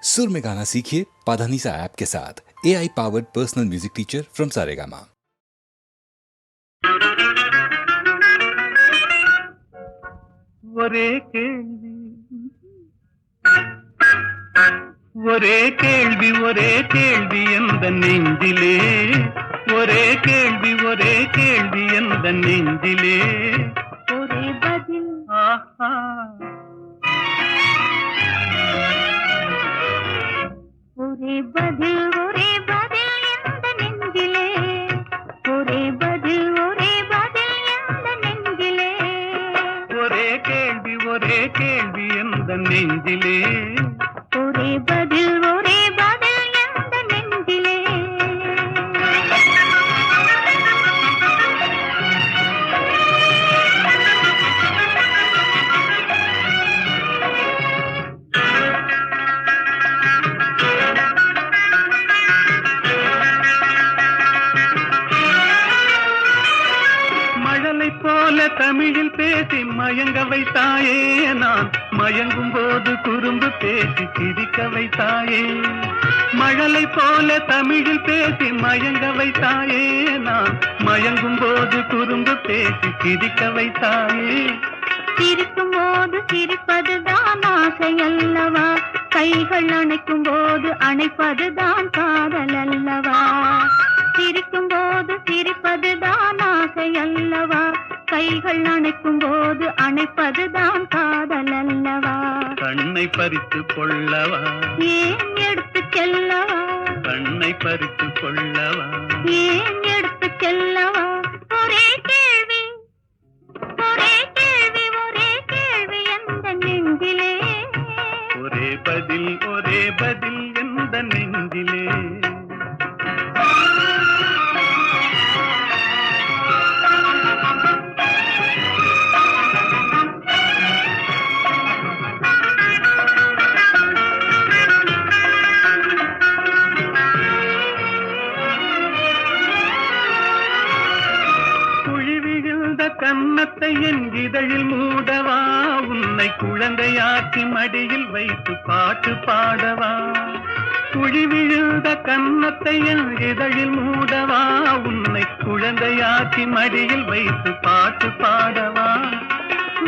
सुर में गाना सीखिए पाधानीसा ऐप के साथ। AI powered personal music teacher from Saregama. ஒரே கேள்வி ஒரே கேள்வி ஒரே கேள்வி எந்த நெஞ்சிலே, ஒரே கேள்வி ஒரே கேள்வி எந்த நெஞ்சிலே, ஒரே பதில் ஆஹா ஒரே பதில் ஒரே பதில் எந்த நெஞ்சிலே, ஒரே பதில் எந்த நெஞ்சிலே, ஒரே கேள்வி எந்த நெஞ்சிலே, ஒரே பதில் எந்த நெஞ்சிலே. மழலை போல தமிழில் பேசி மயங்க வைத்தாயே, நான் மயங்கும் போது குறும்பு பேசி சிரிக்க வைத்தாயே. மழலை போல தமிழில் பேசி மயங்க வைத்தாயே, நான் மயங்கும் போது குறும்பு பேசி சிரிக்க வைத்தாயே. சிரிக்கும் போது சிரிப்பதுதான் ஆசை அல்லவா, கைகள் அணைக்கும் போது அணைப்பதுதான் காதல் அல்லவா. சிரிக்கும் போது சிரிப்பதுதான் ஆசை அல்லவா, கைகள் அணைக்கும் போது அணைப்பதுதான் காதல் அல்லவா. கண்ணை பறித்து கொள்ளவா, ஏன் எடுத்து செல்லவா, கண்ணை பறித்து கொள்ளவா, ஏன் எடுத்து செல்லவா. ஒரே கேள்வி ஒரே கேள்வி ஒரே கேள்வி எந்த நெஞ்சிலே, ஒரே பதில் எந்த நெஞ்சிலே. கன்னத்தை என் இதழில் மூடவா, உன்னை குழந்தையாக்கி மடியில் வைத்து பாட்டு பாடவா. குழி விழுந்த கன்னத்தை என் இதழில் மூடவா, உன்னை குழந்தையாக்கி மடியில் வைத்து பாட்டு பாடவா.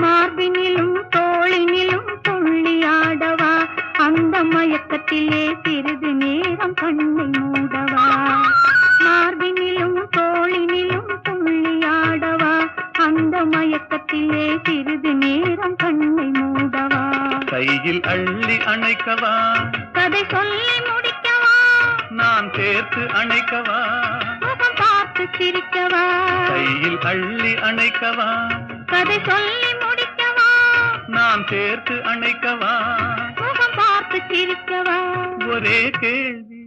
மார்பினிலும் தோளினிலும் துள்ளியாடவா, அந்த மயக்கத்திலே சிறிது நேரம் கண்ணை மூடவா. மார்பினிலும் தோளினிலும் துள்ளியாடவா, அந்த மயக்கத்திலே சிறிது நேரம் கண்ணை மூடவா. கையில் அள்ளி அணைக்கவா, கதை சொல்லி முடிக்கவா, நான் சேர்த்து அணைக்கவா, முகம் பார்த்து சிரிக்கவா. கையில் அள்ளி அணைக்கவா, கதை சொல்லி முடிக்கவா, நான் சேர்த்து அணைக்கவா, முகம் பார்த்து சிரிக்கவா. ஒரே கேள்வி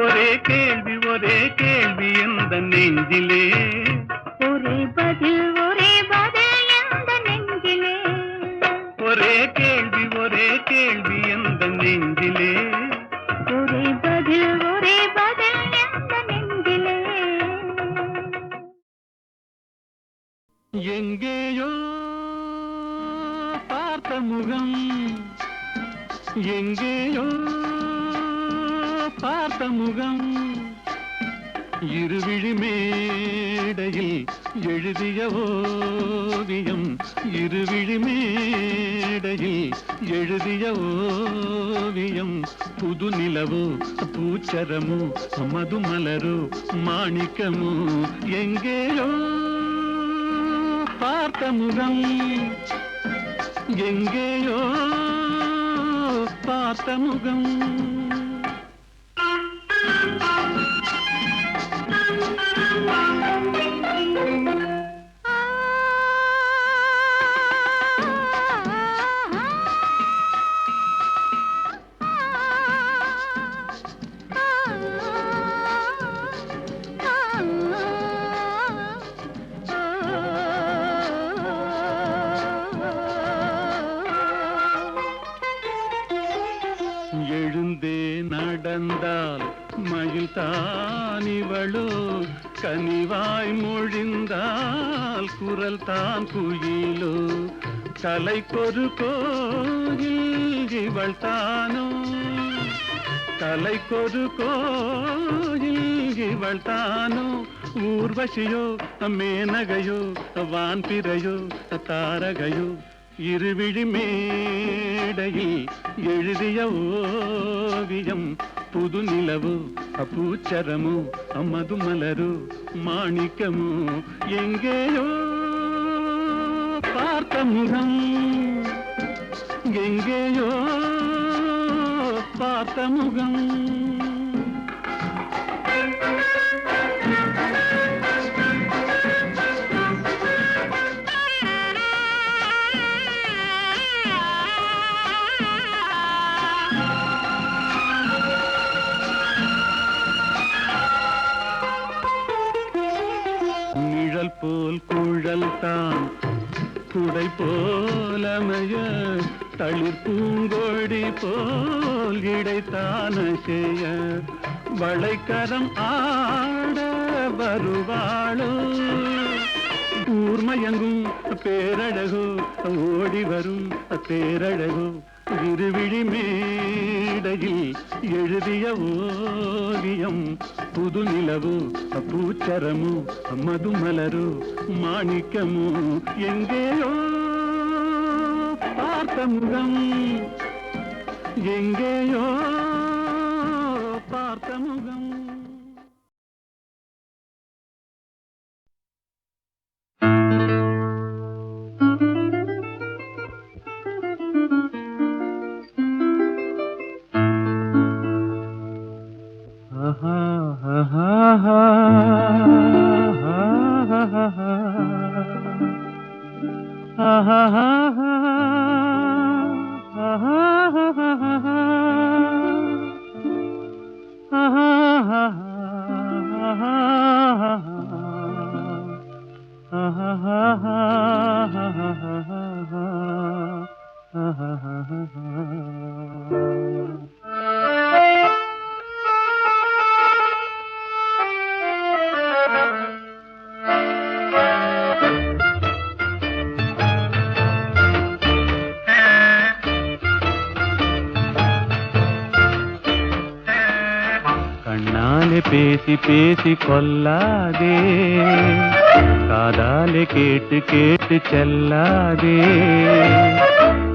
ஒரே கேள்வி எந்த நெஞ்சிலே, ஒரே பதில் எந்த நெஞ்சிலே, ஒரே கேள்வி எந்த நெஞ்சிலே, ஒரே பதில் எந்த நெஞ்சிலே. எங்கேயோ பார்த்த முகம், எங்கேயோ பார்த்த முகம், இருவிழி மேடையில் எழுதிய ஓவியம், இருவிழி மேடையில் எழுதிய ஓவியம். புது நிலவோ பூச்சரமோ மதுமலரோ மாணிக்கமோ, எங்கேயோ பார்த்த முகம், எங்கேயோ பார்த்த முகம். எழுந்தே நடந்தால் மயில் தானிவளோ, கனிவாய் மொழிந்தால் குரல் தான் குயிலோ, கலைக்கொரு கோயில் இவள் தானோ. கலைக்கொரு கோயில் இவள் தானோ ஊர்வசியோ மேனகையோ வான்பிறையோ தாரகையோ இருவிழி மேடையில் எழுதிய ஓவியம் புது நிலவு பூச்சரமோ மதுமலரு மாணிக்கமோ எங்கேயோ பார்த்த முகம் எங்கேயோ பார்த்த முகம் நிழல் போல் குழல் தான் குடை போலமைய தளிர் பூங்கொடி போல் இடைத்தான செய்ய வளைக்கரம் ஆட வருவாளோ ஊர்மயங்கும் பேரழகோ ஓடி வரும் பேரழகோ இருவிழி மேடையில் எழுதிய ஓவியம் புது நிலவு பூச்சரமு மதுமலரு மாணிக்கமு எங்கேயோ பார்த்த முகம் எங்கேயோ பார்த்த முகம் பேசி பேசி கொல்லாதே காதாலே கேட்டு கேட்டு செல்லாதே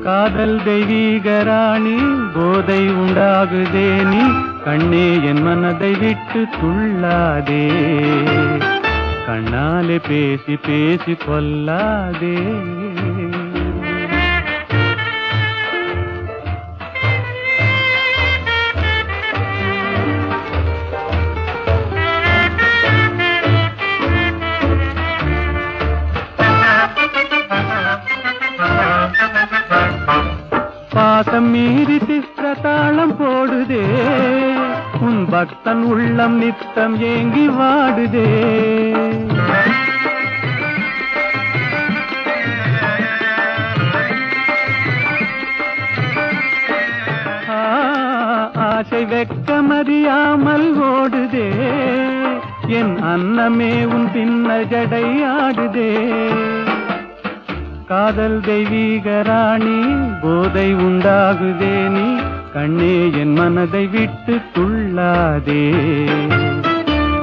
காதல் தெய்வீக ராணி போதை உண்டாகுதே நீ கண்ணே என் மனதை விட்டு துள்ளாதே கண்ணாலே பேசி பேசி கொல்லாதே பாசம் மீறி சித்திரதாளம் போடுதே உன் பக்தன் உள்ளம் நித்தம் ஏங்கி வாடுதே ஆசை வெட்கமறியாமல் ஓடுதே என் அன்னமே உன் பின்ன ஜடை ஆடுதே காதல் தெய்வீக ராணி போதை உண்டாகுதே நீ கண்ணே என் மனதை விட்டு துள்ளாதே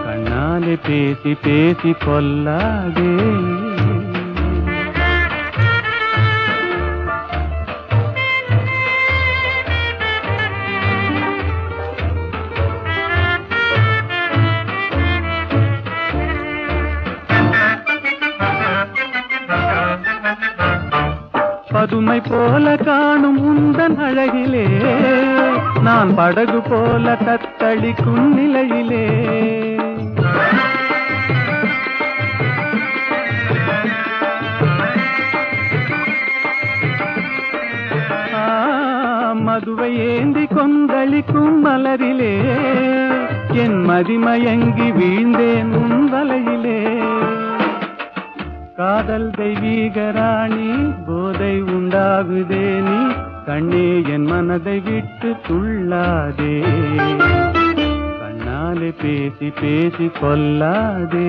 கண்ணாலே பேசி பேசி கொல்லாதே பதுமை போல காணும் உந்தன் அழகிலே நான் படகு போல தத்தளிக்கும் நிலையிலே மதுவை ஏந்தி கொந்தளிக்கும் மலரிலே என் மதிமயங்கி வீழ்ந்தேன் உன் வலையிலே காதல் தெய்வீக ராணி போதை உண்டாகுதே நீ கண்ணே என் மனதை விட்டு துள்ளாதே கண்ணாலே பேசி பேசி கொல்லாதே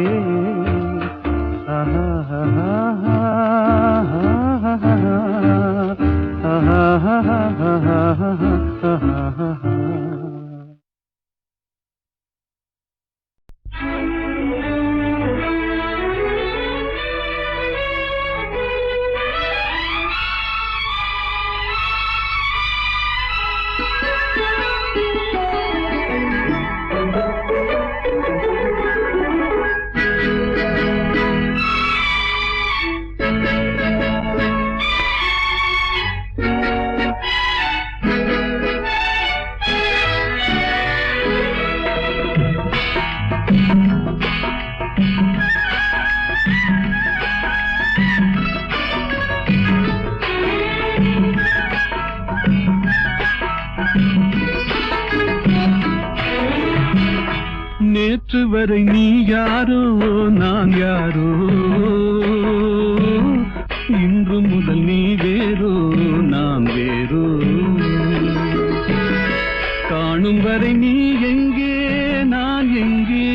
நேற்று வரை நீ யாரோ நான் யாரோ, இன்று முதல் நீ வேறோ நான் வேறோ. காணும் வரை நீ எங்கே நான் எங்கே,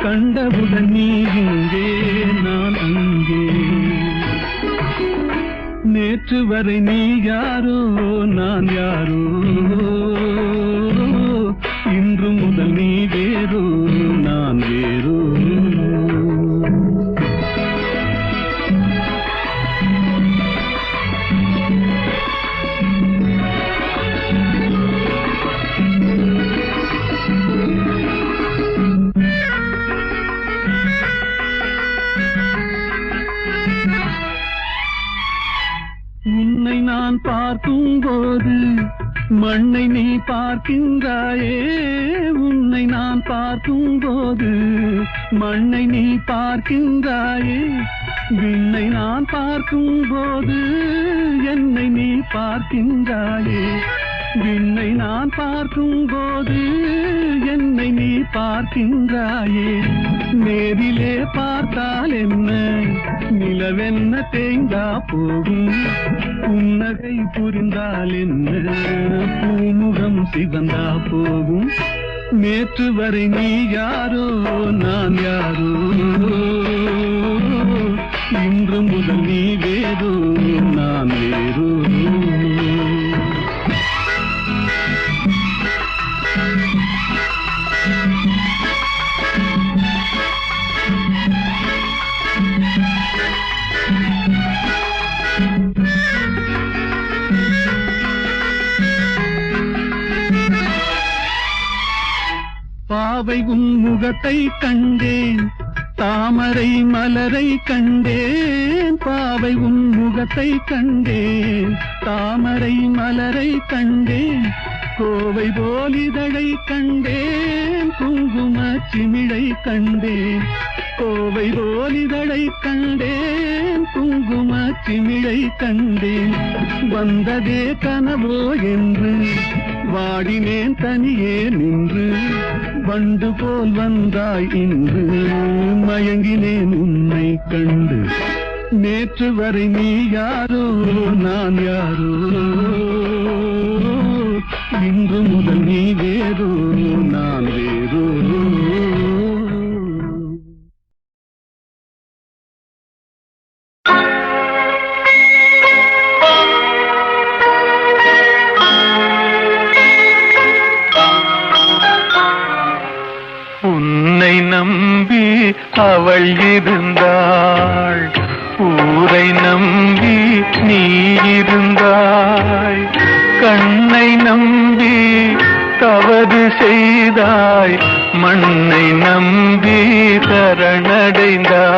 கண்டவுடன் நீ இங்கே நான் அங்கே. நேற்று வரை நீ யாரோ நான் யாரோ, இன்று முதல் நீ வேறோ நான் வேறோ. உன்னை நான் பார்க்கும் போது மண்ணை நீ பார்க்கின்றாயே, உன்னை நான் பார்க்கும் போது மண்ணை நீ பார்க்கின்றாயே. விண்ணை நான் பார்க்கும் போது என்னை நீ பார்க்கின்றாயே, விண்ணை நான் பார்க்கும் போது என்னை நீ பார்க்கின்றாயே. நேரிலே பார்த்தால் என்ன நிலவென்ன தேய்ந்தா போகும், புன்னகை புரிந்தால் என்ன பூமுகம் சிவந்தா போகும். நேற்று வரை நீ யாரோ நான் யாரோ, இன்று முதல் நீ வேறோ நான் வேறோ. பாவை உன் முகத்தை கண்டேன், தாமரை மலரை கண்டேன். பாவை உன் முகத்தை கண்டேன், தாமரை மலரை கண்டேன். கோவை போல் இதழை கண்டேன், குங்கும சிமிழை கண்டேன். கோவை போல் இதழை கண்டேன், குங்கும சிமிழை கண்டேன். வந்ததே கனவோ என்று வாடினேன் தனியே நின்று, வண்டு போல் வந்தாய் இன்று மயங்கினேன் உன்னை கண்டு. நேற்று வரை நீ யாரோ நான் யாரோ, இன்று முதல் நீ வேறோ நான் வேறோ. உன்னை நம்பி அவள் இருந்தாள், ஊரை நம்பி நீ இருந்தாய். கண்ணை நம்பி தவறு செய்தாய், மண்ணை நம்பி சரணடைந்தாள்.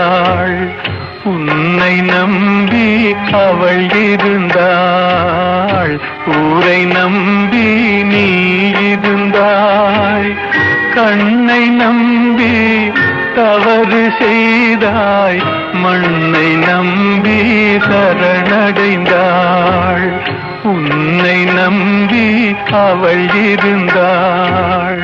உன்னை நம்பி அவள் இருந்தாள், ஊரை நம்பி நீ இருந்தாய். கண்ணை நம்பி தவறு செய்தாய், மண்ணை நம்பி சரணடைந்தாள். உன்னை நம்பி அவள் இருந்தாள்.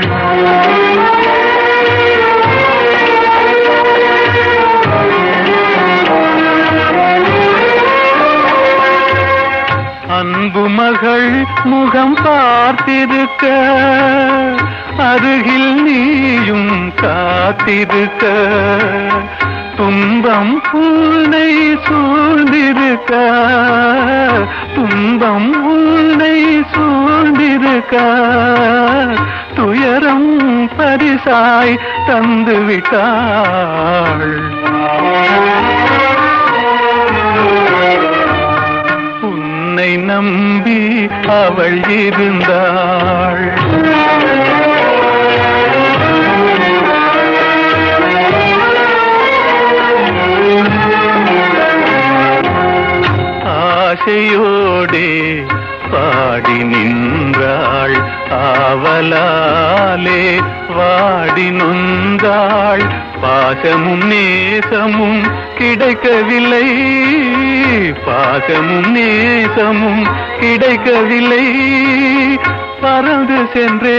அன்பு மகள் முகம் பார்த்திருக்க, அருகில் நீயும் காத்திருக்க. துன்பம் உன்னை சூழ்ந்திருக்க, துன்பம் உன்னை சூழ்ந்திருக்க. துயரம் பரிசாய் தந்துவிட்டாள். உன்னை நம்பி அவள் இருந்தாள். ஆசையோடே பாடி நின்றாள், ஆவலாலே வாடி நொந்தாள். பாசமும் நேசமும் கிடைக்கவில்லை, பாசமும் நேசமும் கிடைக்கவில்லை. பறந்து சென்றே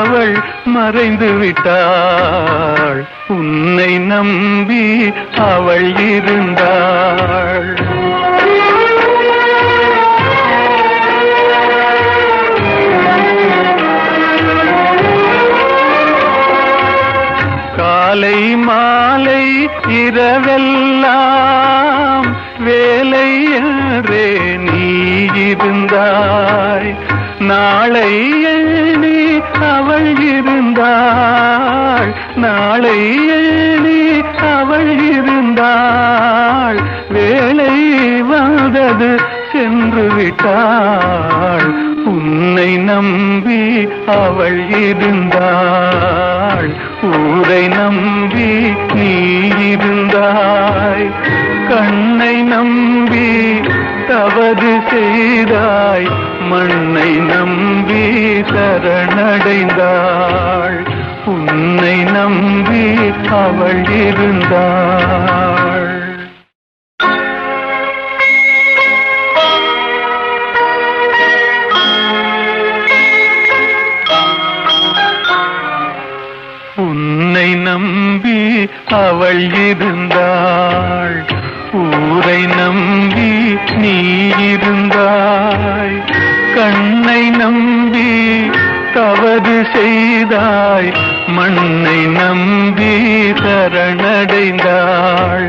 அவள் மறைந்து விட்டாள். உன்னை நம்பி அவள் இருந்தாள். காலை மாலை இரவெல்லாம் வேலை என்றே நீ இருந்தாய். நாளை எண்ணி அவள் இருந்தாள். நாளை எண்ணி அவள் இருந்தாள். வேலை வந்தது சென்று விட்டாள். உன்னை நம்பி அவள் இருந்தாள். ஊரை நம்பி நீ இருந்தாய். கண்ணை நம்பி தவறு செய்தாய். மண்ணை நம்பி சரணடைந்தாள். உன்னை நம்பி அவள் இருந்தாள். உன்னை நம்பி அவள் இருந்தாள். ஊரை நம்பி நீ இருந்தாய். கண்ணை நம்பி தவறு செய்தாய். மண்ணை நம்பி சரணடைந்தாள்.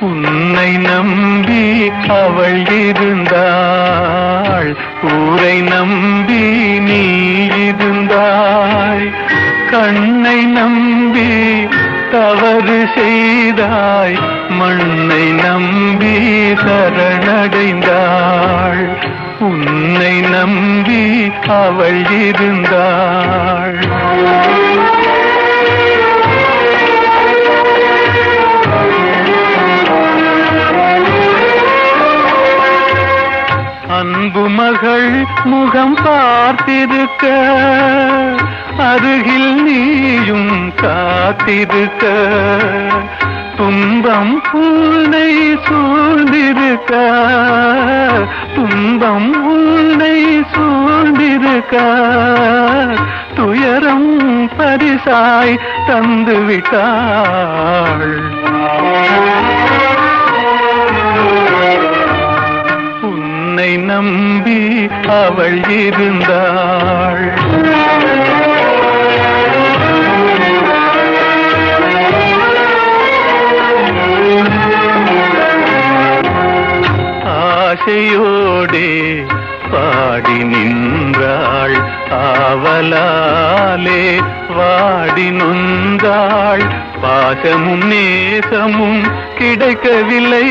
உன்னை நம்பி அவள் இருந்தாள். ஊரை நம்பி நீ இருந்தாய். கண்ணை நம்பி தவறு செய்தாய். மண்ணை நம்பி சரணடைந்தாள். உன்னை நம்பி அவள் இருந்தாள். அன்பு மகள் முகம் பார்த்திருக்க அருகில் நீயும் காத்திருக்க. துன்பம் உன்னை சூழ்ந்திருக்க. துன்பம் உன்னை சூழ்ந்திருக்க. துயரம் பரிசாய் தந்து விட்டாள். உன்னை நம்பி அவள் இருந்தாள். ஆசையோடே பாடி நின்றாள். ஆவலாலே வாடி நொந்தாள். பாசமும் நேசமும் கிடைக்கவில்லை.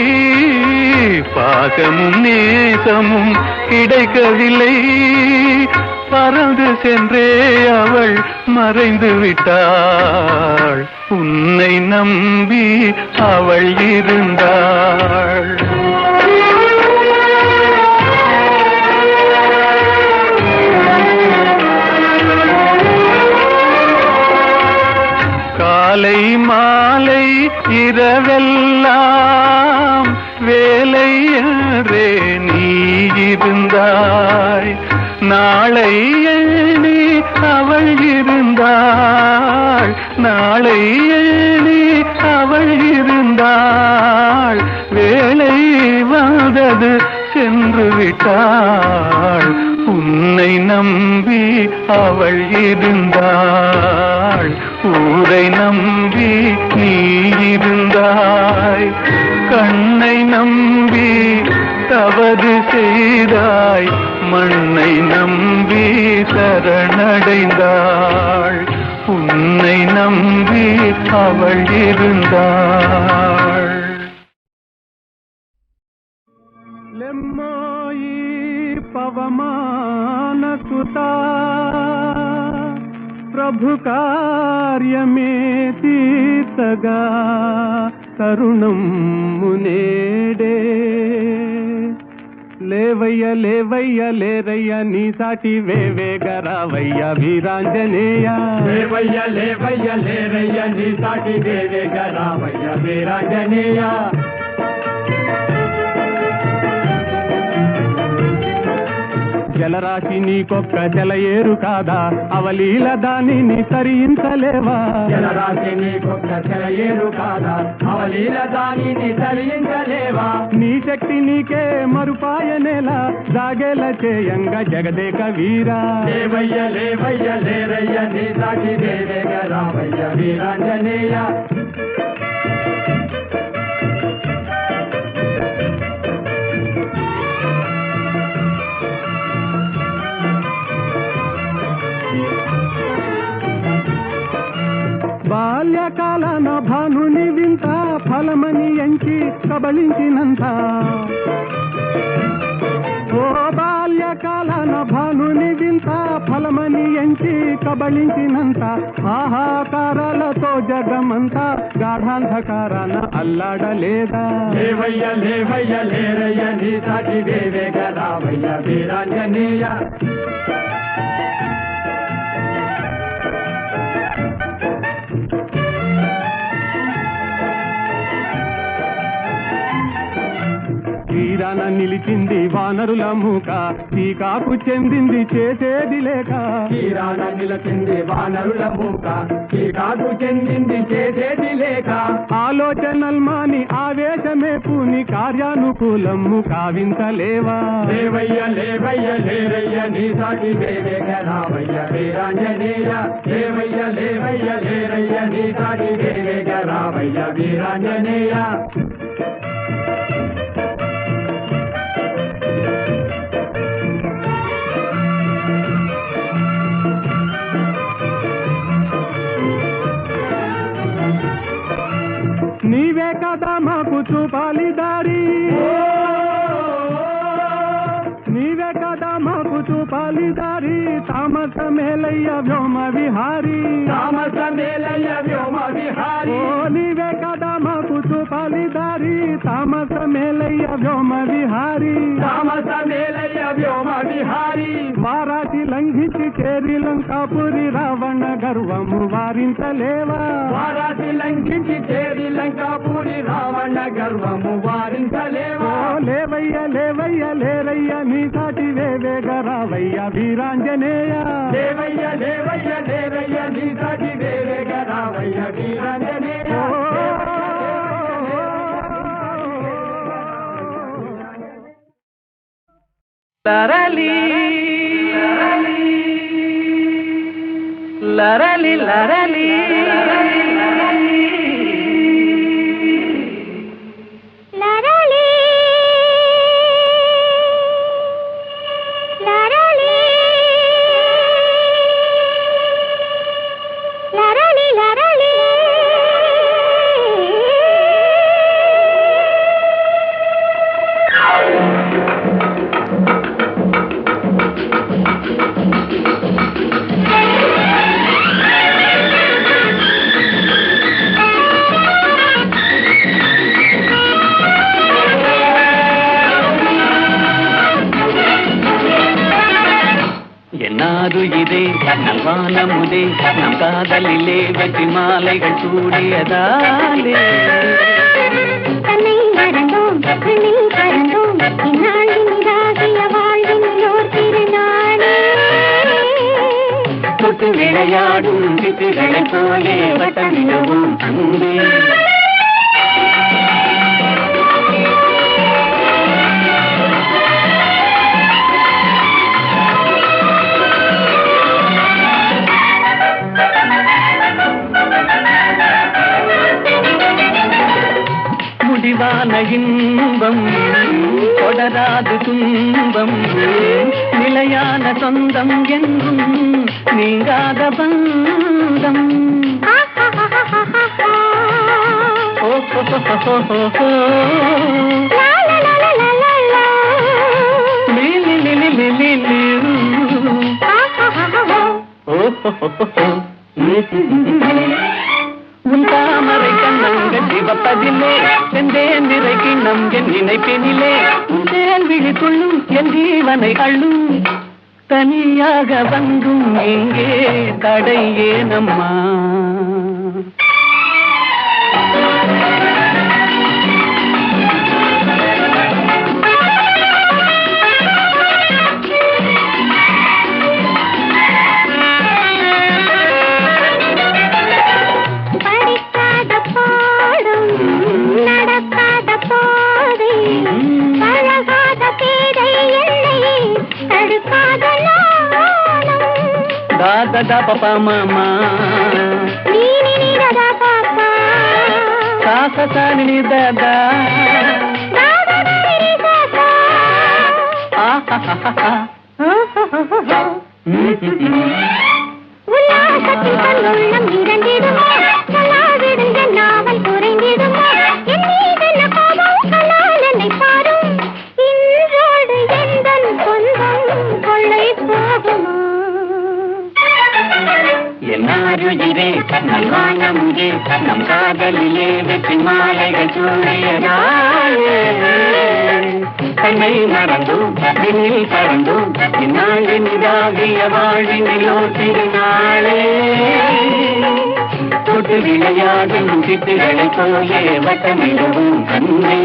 பாசமும் நேசமும் கிடைக்கவில்லை. பறந்து சென்றே அவள் மறைந்து விட்டாள். உன்னை நம்பி அவள் இருந்தாள். காலை மாலை இரவெல்லாம் வேலை என்றே நீ இருந்தாய். நாளை எண்ணி அவள் இருந்தாள். நாளை எண்ணி அவள் இருந்தாள். வேலை வந்தது சென்று விட்டாள். உன்னை நம்பி அவள் இருந்தாள். ஊரை நம்பி நீ இருந்தாய். கண்ணை நம்பி தவறு செய்தாய். மண்ணை நம்பி சரணடைந்தாள். உன்னை நம்பி அவள் இருந்தாள். லெம்மாயி பவமான சுதா ప్రభు కార్యమే తీర్చగా తరుణం మునేడే లేవయ్య లేవయ్య లేరయ్య నీ సాటి వేవేగరావయ్య వీరాంజనేయ లేవయ్య లేవయ్య లేరయ్య నీ సాటి వేవేగరావయ్య వీరాంజనేయ జలరాశి నీకొక్క జలయేరు కాదా అవలీల దానిని తరించలేవా జలరాశి నీకొక్క జలయేరు కాదా అవలీల దానిని తరించలేవా నీ శక్తి నీకే మరుపాయనేలా జాగేల చేయంగ జగదేక వీరా లేవయ్య లేవయ్య లేరయ్య నీ సాటి దేవేగ రామయ్య వీరాంజనేయ బాల్యకాలన భానుని వింత ఫలమని ఎంచి కబళించినంత ఓ బాల్యకాలన భానుని వింత ఫలమని ఎంచి కబళించినంత ఆహాకారాలతో జగమంతా గాఢాంధకారాన అల్లాడలేదా లేవయ్య లేవయ్య లేరయ్య నీ సాటి దేవేగ రామయ్య వీరాంజనేయ తీరాన నిలిచింది వానరుల మూక టీకాకు చెందింది చేసేది లేక తీరాన నిలిచింది వానరుల మూక టీకాకు చెందింది చేసేది లేక ఆలోచనల్మాని ఆవేశమే పూని కార్యానుకూలము కావింతలేవా లేవయ్య లేవయ్య లేరయ్య నీ సాటి దేవేగ రామయ్య వీరాంజనేయ లేవయ్య లేవయ్య లేరయ్య నీ సాటి దేవేగ రామయ్య వీరాంజనేయ నీవే కదా మాకు చూపాలి దారి నీవే కదా మాకు చూపాలి దారి తామస మేలయ్య వ్యోమ విహారీ తామస మేలయ్య వ్యోమ విహారీ ఓ నీవే కదా మాకు చూపాలి దారి తామస మేలయ్య వ్యోమ విహారీ తామస మేలయ్య వ్యోమ విహారీ వారాటి లంఘించి చేరి లంకాపురి రావణ గర్వము వారించలేవా వారాటి లంఘించి చేరి లంకాపురి రావణ గర్వము వారించలేవా లేవయ్య లేవయ్య లేరయ్య నీ సాటి వేవేగ రావయ్య వీరాంజనేయ లేవయ్య లేవయ్య లేరయ్య నీ సాటి వేవేగ రావయ్య వీరాంజనేయ లరలి లరలి లరలి లరలి లరలి లరలి లరలి என்னாது இதே நல்வானமுதே நம் காதலிலே வெற்றி மாலைகள் சூடியதாலே தன்னை மறந்தோம் கண்ணில் பறந்தோம் இந்நாளின் இதாகிய வாழ்வின் ஓர் திருநாளே தொட்டு விளையாடும் சிட்டுகளைப் போலே வட்டமிடவும் அன்பே முடிவான இன்பம் தொடராது துன்பம் நிலையான சொந்தம் என்றும் நீங்காத பந்தம் உன் தாமரை கண்ணங்கள் சிவப்பதிலே செந்தேன் நிறை கிண்ணம் என் நினைப்பினிலே உன் தேன் விழி கொள்ளும் என் ஜீவனை அள்ளும் தனியாக வந்தும் எங்கே தடை ஏனம்மா தாதா பாப்பா மாமா நீ நீரதா பாப்பா சாச சாணி தாதா தாதா நீ சாசா உல்லாசத்தில் தன்னுள்ளம் இரண்டிடுமோ சொல்லாவிடுங்க நாவல் குறைந்திடுமோ என் மீதென்ன கோபம் சொல்லால் என்னை பாரும் இன்றோடு எந்தன் சொந்தம் கொள்ளை போகுமோ என்னாருயிரே நல்வானமுதே நம் காதலிலே வெற்றி மாலைகள் சூழியதாயே தன்னை மறந்தோம் விண்ணில் பறந்தோம் இந்நாளின் இதாகிய வாழ்வினிலோ திருநாளே தொட்டு விளையாடும் சிட்டுகளைப் போலே வட்டமிடவும் கண்ணே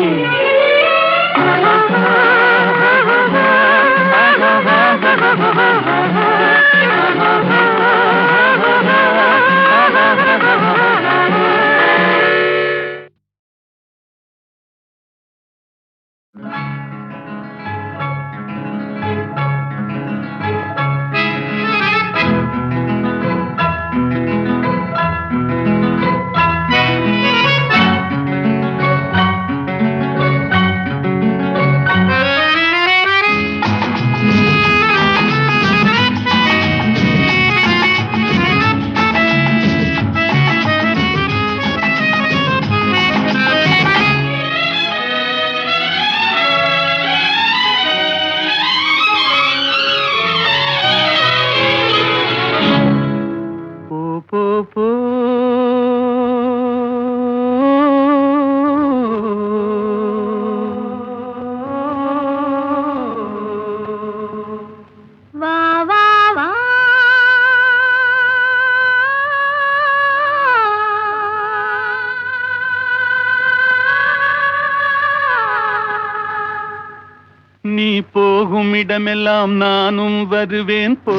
நீ போகும் இடமெல்லாம் நானும் வருவேன் போ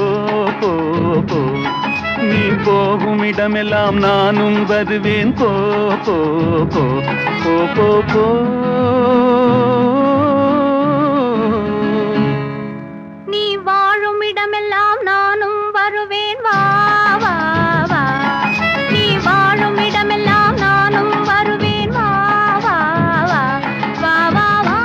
போ போ நீ போகும் இடமெல்லாம் நானும் வருவேன் போ போ போ போ போ போ நீ வாழும் இடமெல்லாம் நானும் வருவேன் வா வா வா நீ வாழும் இடமெல்லாம் நானும் வருவேன் வா வா வா வா வா வா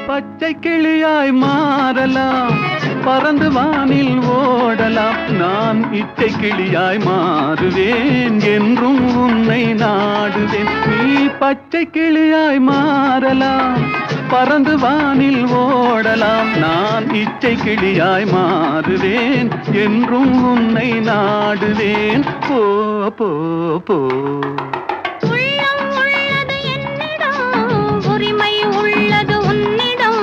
பச்சை கிளியாய் மாறலாம் பறந்து வானில் ஓடலாம் நான் இச்சை கிளியாய் மாறுவேன் என்றும் உன்னை நாடுவேன் நீ பச்சை கிளியாய் மாறலாம் பறந்து வானில் ஓடலாம் நான் இச்சை கிளியாய் மாறுவேன் என்றும் உன்னை நாடுவேன் போ போ போ உள்ளம் உள்ளது என்னிடம் உரிமை உள்ளது உன்னிடம்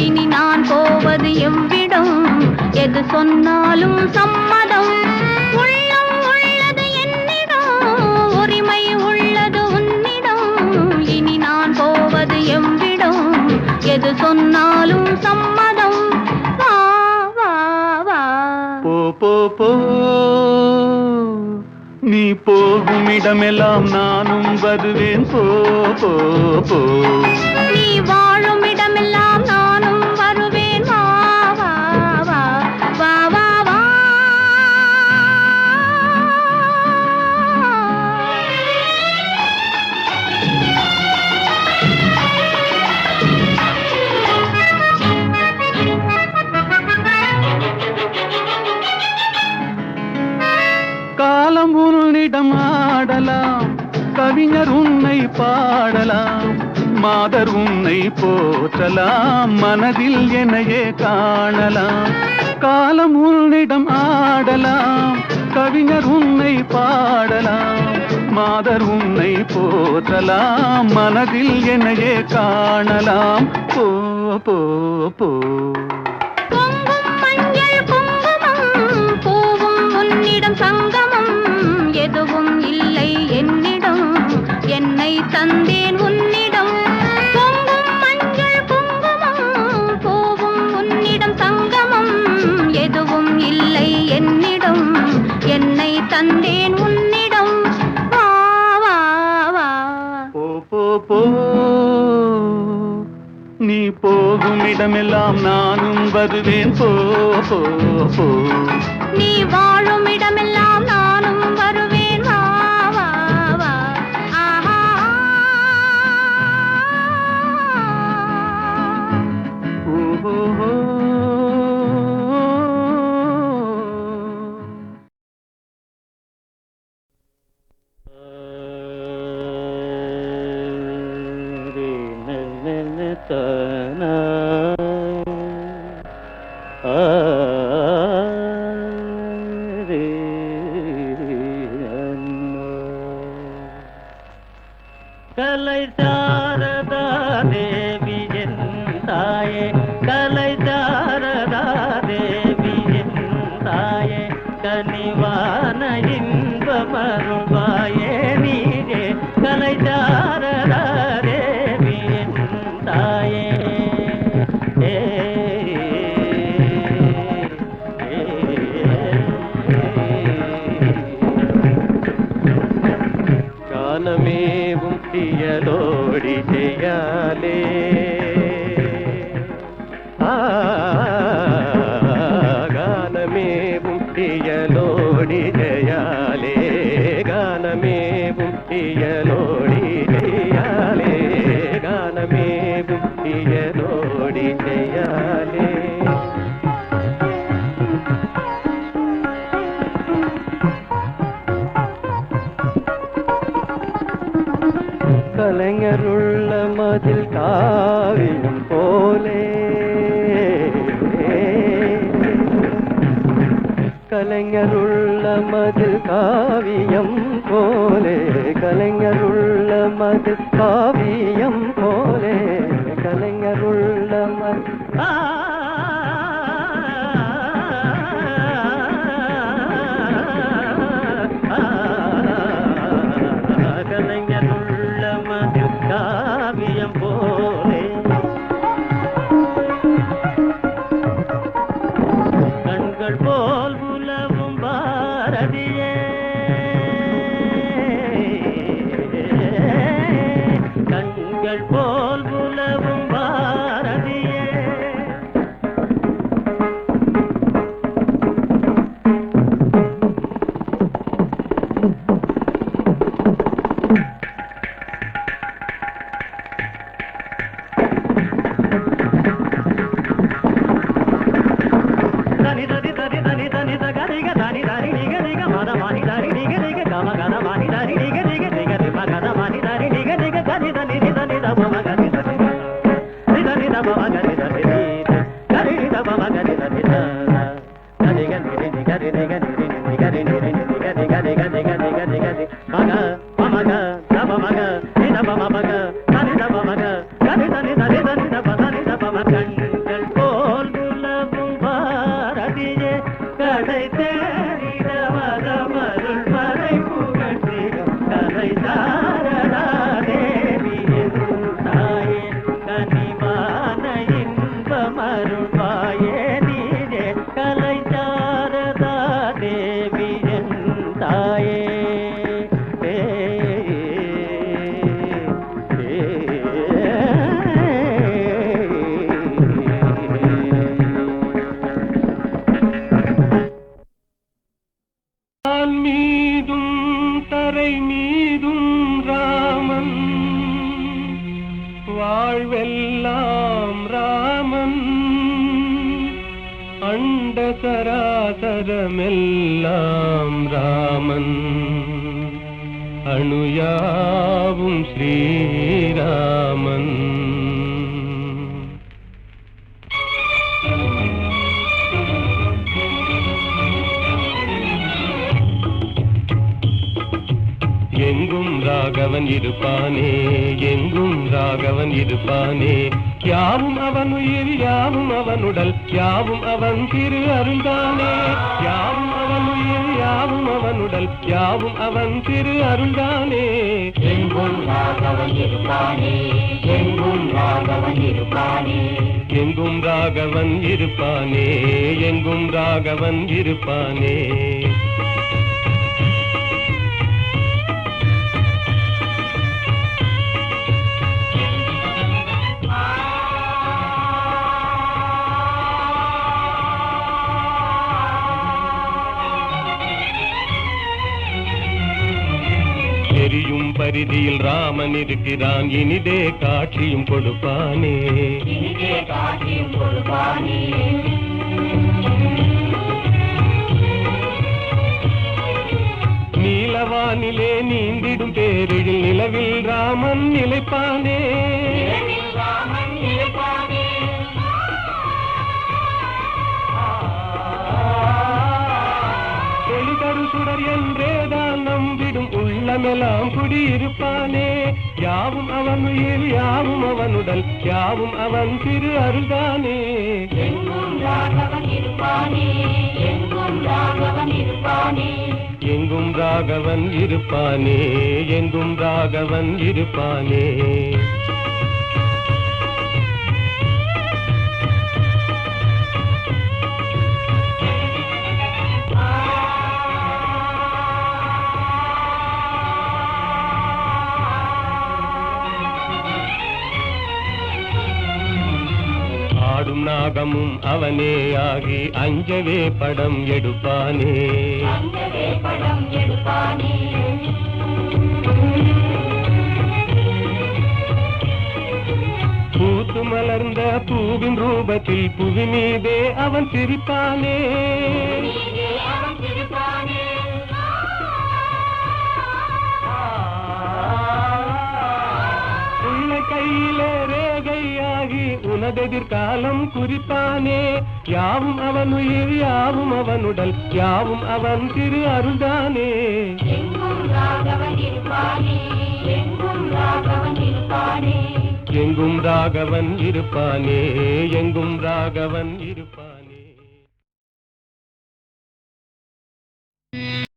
இனி நான் போவது எவ்விடம் எது சொன்னாலும் சம்மதம் உள்ளம் உள்ளது என்னிடம் உரிமை உள்ளது உன்னிடம் இனி நான் போவது எவ்விடம் எது சொன்னாலும் சம்மதம் வா வா வா போ போ போ நீ போகும் இடமெல்லாம் நானும் வருவேன் போ போ போ நீ வாழும் இடமெல்லாம் நானும் வருவேன் வா வா வா வா வா வா காலம் உன்னிடம் ஆடலாம் கவிஞர் உன்னை பாடலாம் மாதர் உன்னை போற்றலாம் மனதில் என்னையே காணலாம் காலம் உன்னிடம் ஆடலாம் கவிஞர் உன்னை பாடலாம் மாதர் உன்னை போற்றலாம் மனதில் என்னையே காணலாம் போ போ போ பொங்கும் மஞ்சள் குங்குமம் பூவும் உன்னிடம் சங்கமம் எதுவும் என்னை தந்தேன் உன்னிடம் வா வா வா. போ போ போ, நீ போகும் இடமெல்லாம் நானும் வருவேன். போ போ போ, நீ வாழும் இடமெல்லாம் நானும் வருவேன். வா வா வா. ஆஹா. ஓஹோ. கலை சாரதா தேவி என் தாயே, கலை சாரதா தேவி என் தாயே, கனிவான இன்பமருள்வாயே நீயே, கலை சாரதா தேவி என் தாயே. காலமேவும் தியலோடி செய்யாலே, காலமேவும் தியலோடி செய்யாலே, காலமேவும் தியலோடி செய்யாலே, காலமேவும் தியலோடி செய்யாலே. கலைஞருள்ள மதில் காவியம் போலே, கலைஞருள்ள மதில் காவியம் போலே, கலைஞருள்ள மதில் காவியம் போலே, கலைஞருள்ள மதில் கலைஞருள்ள மதில் காவியம் போலே, கண்கள் போல் உலவும் பாரதியே, கண்கள் போல் உலவும் பாரதியே. கண்கள் போல் உலவும் பாரதியே, கடை தேடிட வரமருள் வரை புகழ்ந்திடும் கலை சாரதா தேவி என் தாயே, கனிவான இன்பமருள்வாயே நீயே, கலை சாரதா தேவி என் தாயே. மீதும் தரை மீதும் ராமன், வாழ்வெல்லாம் ராமன், அண்ட சராசரமெல்லாம் ராமன், அணுயாவும் ஸ்ரீராமன். எங்கும் ராகவன் இருப்பானே, எங்கும் ராகவன் இருப்பானே, யாவும் அவன் உயிர் யாவும் அவனுடல் யாவும் அவன் திரு அருள்தானே, யாவும் அவன் உயிர் யாவும் அவனுடல் யாவும் அவன் திரு அருள்தானே. எங்கும் ராகவன் இருப்பானே, எங்கும் ராகவன் இருப்பானே, எங்கும் ராகவன் இருப்பானே, எங்கும் ராகவன் இருப்பானே. எரியும் பரிதியில் ராமன் இருக்கிறான், இனிதே காட்சியும் கொடுப்பானே. இனிதே காட்சியும் கொடுப்பானே. நீலவானிலே நீந்திடும் பேரில் நிலவில் ராமன் நிலைப்பானே. ராமன் நிலைப்பானே. ஒளிதரு சுடர் என்றேதான் நம்பிடும் உள்ளமெல்லாம் குடியிருப்பானே. யாவும் அவன் உயிர், யாவும் அவனுடல், யாவும் அவன் திரு அருள்தானே. எங்கும் ராகவன் இருப்பானே. எங்கும் ராகவன் இருப்பானே. எங்கும் ராகவன் இருப்பானே. எங்கும் ராகவன் இருப்பானே. ஆடும் நாகமும் அவனே ஆகி அஞ்சவே படம் எடுப்பானே. அஞ்சவே படம் எடுப்பானே. பூத்து மலர்ந்த பூவின் ரூபத்தில் புவி மீதே அவன் சிரிப்பானே. அவன் சிரிப்பானே. உள்ள கையிலே ரேகையாகி உனதெதிர்காலம் குறிப்பானே. யாவும் அவன் உயிர், யாவும் அவனுடல், யாவும் அவன் திரு அருள்தானே. எங்கும் ராகவன் இருப்பானே. எங்கும் ராகவன் இருப்பானே. எங்கும் ராகவன் இருப்பானே. எங்கும் ராகவன் இருப்பானே.